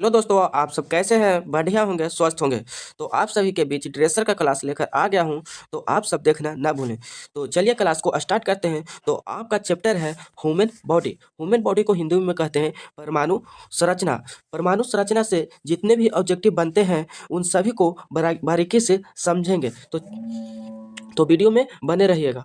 Hello दोस्तों, आप सब कैसे हैं? बढ़िया होंगे, स्वस्थ होंगे। तो आप सभी के बीच ड्रेसर का क्लास लेकर आ गया हूं, तो आप सब देखना ना भूलें। तो चलिए क्लास को स्टार्ट करते हैं। तो आपका चैप्टर है ह्यूमन बॉडी। ह्यूमन बॉडी को हिंदी में कहते हैं परमाणु संरचना। परमाणु संरचना से जितने भी ऑब्जेक्टिव बनते हैं उन सभी को बारीकी से समझेंगे। तो वीडियो में बने रहिएगा।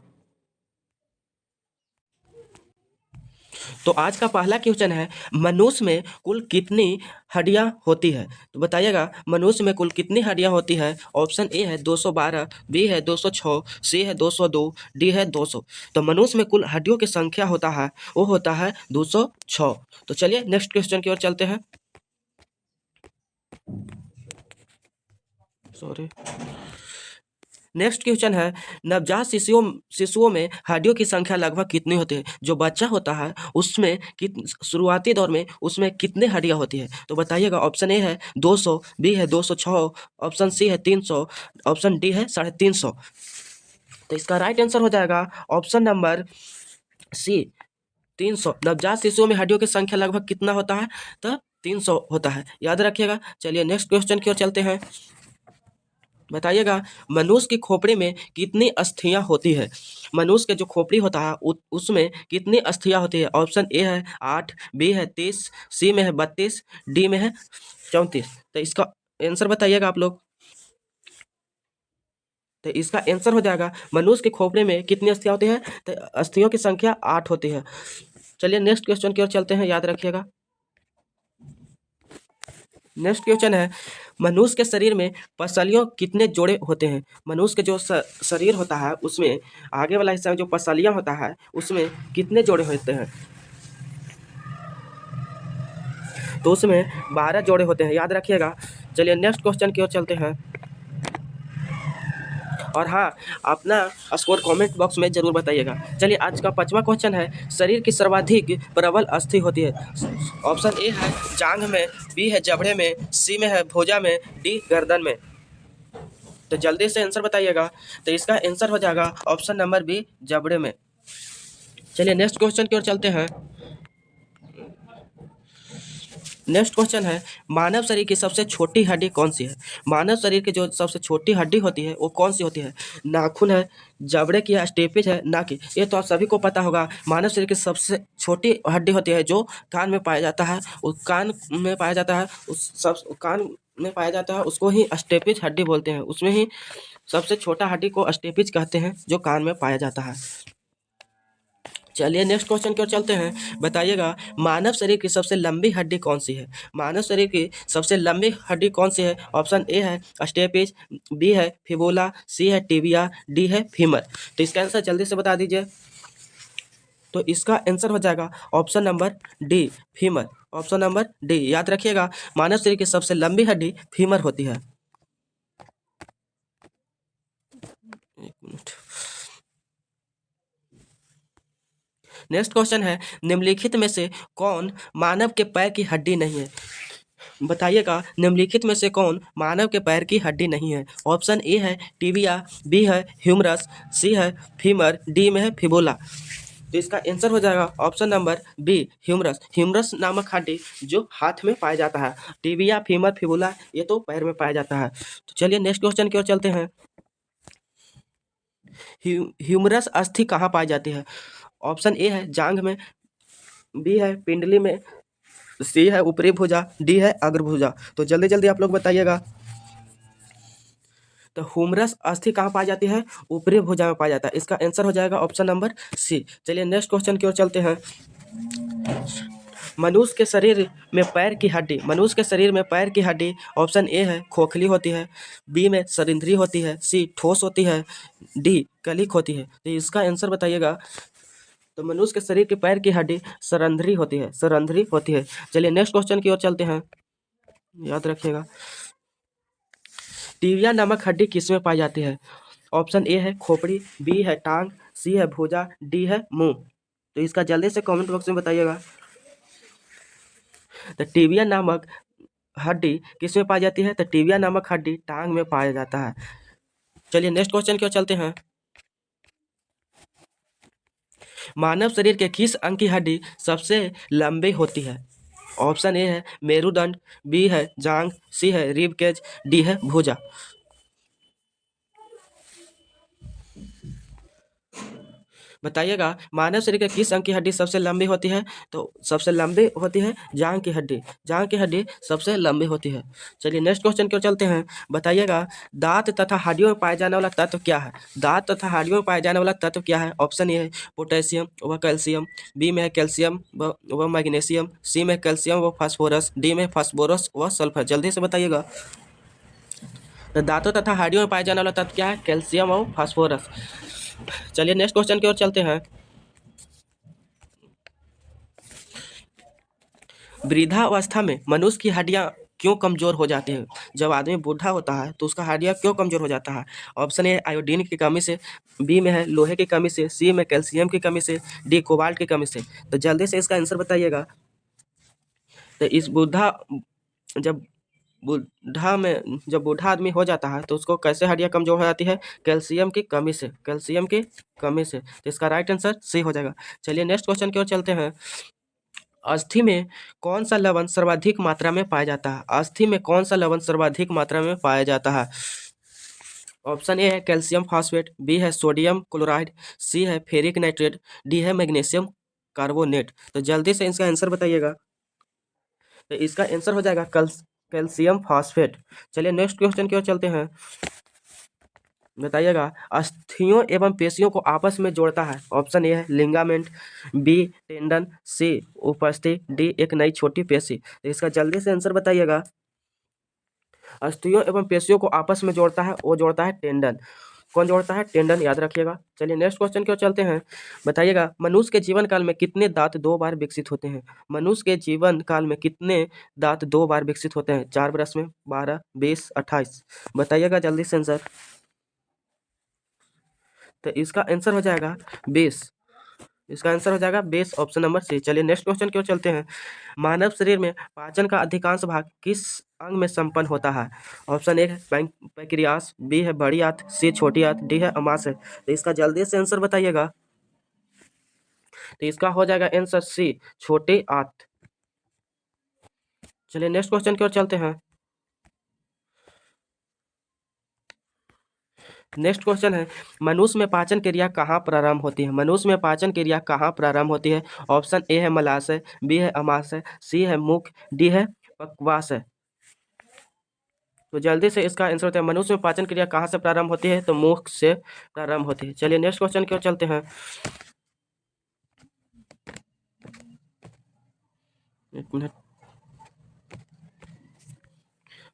तो आज का पहला क्वेश्चन है, मनुष्य में कुल कितनी हड्डियां होती है? तो बताइएगा, मनुष्य में कुल कितनी हड्डियां होती है? ऑप्शन ए है 212, बी है 206, सी है 202, डी है 200। तो मनुष्य में कुल हड्डियों की संख्या होता है, वो होता है 206। तो चलिए नेक्स्ट क्वेश्चन की ओर चलते हैं। सॉरी। नेक्स्ट क्वेश्चन है, नवजात शिशुओं में हड्डियों की संख्या लगभग कितनी होती है? जो बच्चा होता है उसमें शुरुआती दौर में उसमें कितनी हड्डियां होती है? तो बताइएगा, ऑप्शन ए है 200, बी है 206, ऑप्शन सी है 300, ऑप्शन डी है 350। तो इसका राइट आंसर हो जाएगा ऑप्शन नंबर सी, 300। नवजात शिशुओं में हड्डियों की संख्या लगभग कितना होता है? तो 300 होता है, याद रखिएगा। चलिए नेक्स्ट क्वेश्चन की ओर चलते हैं। बताइएगा, मनुष्य की खोपड़ी में कितनी अस्थियां होती है? मनुष्य के जो खोपड़ी होता है उसमें कितनी अस्थियां होती है? ऑप्शन ए है 8, बी है 30, सी में है 32, डी में है 34। तो इसका आंसर बताइएगा आप लोग। तो इसका आंसर हो जाएगा, मनुष्य के खोपड़ी में कितनी अस्थियां होती है? तो अस्थियों की संख्या 8 होती है। चलिए नेक्स्ट क्वेश्चन की ओर चलते हैं, याद रखिएगा। नेक्स्ट क्वेश्चन है, मनुष्य के शरीर में पसलियों कितने जोड़े होते हैं? मनुष्य के जो शरीर होता है उसमें आगे वाला हिस्सा में जो पसलियां होता है उसमें कितने जोड़े होते हैं? तो उसमें 12 जोड़े होते हैं, याद रखिएगा। चलिए नेक्स्ट क्वेश्चन की ओर चलते हैं। और हाँ, अपना स्कोर कमेंट बॉक्स में जरूर बताइएगा। चलिए आज का 5वां क्वेश्चन है, शरीर की सर्वाधिक प्रबल अस्थि होती है? ऑप्शन ए है जांघ में, बी है जबड़े में, सी में है भुजा में, डी गर्दन में। तो जल्दी से आंसर बताइएगा। तो इसका आंसर हो जाएगा ऑप्शन नंबर बी, जबड़े में। चलिए नेक्स्ट क्वेश्चन की ओर चलते हैं। नेक्स्ट क्वेश्चन है, मानव शरीर की सबसे छोटी हड्डी कौन सी है? मानव शरीर की जो सबसे छोटी हड्डी होती है वो कौन सी होती है? नाखून है, जबड़े की है, स्टेपिज है, ना कि? ये तो आप सभी को पता होगा। मानव शरीर की सबसे छोटी हड्डी होती है जो कान में पाया जाता है। उस कान में पाया जाता है, उस सब कान में पाया जाता है उसको ही स्टेपिज हड्डी बोलते हैं। उसमें ही सबसे छोटा हड्डी को स्टेपिज कहते हैं जो कान में पाया जाता है। चलिए नेक्स्ट क्वेश्चन की ओर चलते हैं। बताइएगा, मानव शरीर की सबसे लंबी हड्डी कौन सी है? मानव शरीर की सबसे लंबी हड्डी कौन सी है? ऑप्शन ए है स्टेपिज, बी है फिबुला, सी है टिबिया, डी है फीमर। तो इसका आंसर जल्दी से बता दीजिए। तो इसका आंसर हो जाएगा option number D, femur. Option number D, याद रखिएगा, मानव शरीर की सबसे लंबी हड्डी फीमर होती है। एक मिनट। नेक्स्ट क्वेश्चन है, निम्नलिखित में से कौन मानव के पैर की हड्डी नहीं है? बताइएगा, निम्नलिखित में से कौन मानव के पैर की हड्डी नहीं है? ऑप्शन ए है टिबिया, बी है ह्यूमरस, सी है फीमर, डी में है फिबुला। तो इसका आंसर हो जाएगा option number B, humerus. Humerus नामक हड्डी जो हाथ में पाया जाता है। टिबिया, फीमर, फिबुला ये तो पैर में पाया जाता है। तो चलिए नेक्स्ट क्वेश्चन की ओर चलते हैं। ह्यूमरस अस्थि कहाँ पाई जाती है? ऑप्शन ए है जांघ में, बी है पिंडली में, सी है ऊपरी भुजा, डी है अग्रभुजा। तो जल्दी जल्दी आप लोग बताइएगा। तो ह्यूमरस अस्थि कहाँ पाई जाती है? ऊपरी भुजा में पाया जाता है। इसका आंसर हो जाएगा ऑप्शन नंबर सी। चलिए नेक्स्ट क्वेश्चन की ओर चलते हैं। मनुष्य के शरीर में पैर की हड्डी, मनुष्य के शरीर में पैर की हड्डी ऑप्शन ए है खोखली होती है, बी में सरिंध्री होती है, सी ठोस होती है, डी कलिक होती है। तो इसका आंसर बताइएगा। तो मनुष्य के शरीर के पैर की हड्डी सरंध्री होती है, सरंध्री होती है। चलिए नेक्स्ट क्वेश्चन की ओर चलते हैं, याद रखिएगा। टिबिया नामक हड्डी किसमें पाई जाती है? ऑप्शन ए है खोपड़ी, बी है टांग, सी है भुजा, डी है मुंह। तो इसका जल्दी से कमेंट बॉक्स में बताइएगा। तो टिबिया नामक हड्डी किसमें पाई जाती है? तो टिबिया नामक हड्डी टांग में पाया जाता है। चलिए नेक्स्ट क्वेश्चन की ओर चलते हैं। मानव शरीर के किस अंग की हड्डी सबसे लंबी होती है? ऑप्शन ए है मेरुदंड, बी है जांग, सी है रिब केज, डी है भुजा। बताइएगा मानव शरीर के किस अंग की हड्डी सबसे लंबी होती है? तो सबसे लंबी होती है जांग की हड्डी। जांग की हड्डी सबसे लंबी होती है। चलिए नेक्स्ट क्वेश्चन की ओर चलते हैं। बताइएगा दांत तथा हड्डियों में पाए जाने वाला तत्व क्या है? दांत तथा हड्डियों में पाए जाने वाला तत्व क्या है? ऑप्शन ए है पोटेशियम व कैल्शियम, बी में है कैल्शियम व मैग्नीशियम, सी में कैल्शियम व फास्फोरस, डी में फास्फोरस व सल्फर। जल्दी से बताइएगा। तो दांतों तथा हड्डियों में पाए जाने वाला तत्व क्या है? कैल्शियम और फास्फोरस। चलिए नेक्स्ट क्वेश्चन की ओर चलते हैं। वृद्धावस्था में मनुष्य की हड्डियां क्यों कमजोर हो जाती है? जब आदमी बूढ़ा होता है तो उसका हड्डियां क्यों कमजोर हो जाता है? ऑप्शन ए आयोडीन की कमी से, बी में है लोहे की कमी से, सी में कैल्शियम की कमी से, डी कोबाल्ट की कमी से। तो जल्दी से इसका आंसर बताइएगा। तो इस बुढ़ा जब बूढ़ा में जब बूढ़ा आदमी हो जाता है तो उसको कैसे हड्डियां कमजोर हो जाती है? कैल्शियम की कमी से, कैल्शियम की कमी से। तो इसका राइट आंसर सी हो जाएगा। चलिए नेक्स्ट क्वेश्चन की ओर चलते हैं। अस्थि में कौन सा लवण सर्वाधिक मात्रा में पाया जाता है? अस्थि में कौन सा लवण सर्वाधिक मात्रा में पाया जाता है? ऑप्शन ए है कैल्शियम फॉस्फेट, बी है सोडियम क्लोराइड, सी है फेरिक नाइट्रेट, डी है मैग्नीशियम कार्बोनेट। तो जल्दी से इसका आंसर बताइएगा। तो इसका आंसर हो जाएगा कैल्शियम फॉस्फेट। चलिए नेक्स्ट क्वेश्चन की ओर चलते हैं। बताइएगा अस्थियों एवं पेशियों को आपस में जोड़ता है। ऑप्शन ए है लिगामेंट, बी टेंडन, सी उपस्थि, डी एक नई छोटी पेशी। तो इसका जल्दी से आंसर बताइएगा। अस्थियों एवं पेशियों को आपस में जोड़ता है, वो जोड़ता है टेंडन। कौन जोड़ता है? टेंडन, याद रखिएगा। चलिए नेक्स्ट क्वेश्चन की ओर चलते हैं। बताइएगा मनुष्य के जीवन काल में कितने दांत दो बार विकसित होते हैं? मनुष्य के जीवन काल में कितने दांत दो बार विकसित होते हैं? 4 बरस में, 12, 20, 28। बताइएगा जल्दी से आंसर। तो इसका आंसर हो जाएगा 20। इसका आंसर हो जाएगा 20, ऑप्शन नंबर सी। चलिए नेक्स्ट क्वेश्चन की ओर चलते हैं। मानव शरीर में पाचन का अधिकांश भाग किस अंग में संपन्न होता है? ऑप्शन ए है पैंक्रियास, बी है बड़ी आंत, सी छोटी आंत, डी है अमाशय। तो इसका जल्दी से आंसर बताइएगा। तो इसका हो जाएगा आंसर सी छोटी आंत। चलिए नेक्स्ट क्वेश्चन की ओर चलते हैं। नेक्स्ट क्वेश्चन है मनुष्य में पाचन क्रिया कहाँ प्रारंभ होती है? मनुष्य में पाचन क्रिया कहाँ प्रारंभ होती है? ऑप्शन ए है मलाशय, बी है अमाशय, सी है मुख, डी है पक्वाशय। तो जल्दी से इसका आंसर होता है मनुष्य में पाचन क्रिया कहाँ से प्रारंभ होती है? तो मुख से प्रारंभ होती है। चलिए नेक्स्ट क्वेश्चन की ओर चलते हैं। एक मिनट।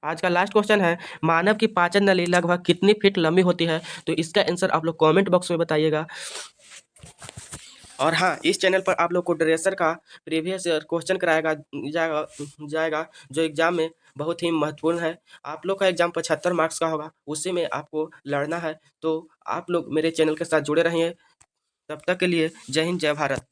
आज का लास्ट क्वेश्चन है मानव की पाचन नली लगभग कितनी फीट लंबी होती है? तो इसका आंसर आप लोग कमेंट बॉक्स में बताइएगा। और हाँ, इस चैनल पर आप लोग को ड्रेसर का प्रीवियस ईयर क्वेश्चन कराएगा जाएगा जाएगा जो एग्जाम में बहुत ही महत्वपूर्ण है। आप लोग का एग्जाम 75 मार्क्स का होगा, उसी में आपको लड़ना है। तो आप लोग मेरे चैनल के साथ जुड़े रहिए। तब तक के लिए जय हिंद, जय भारत।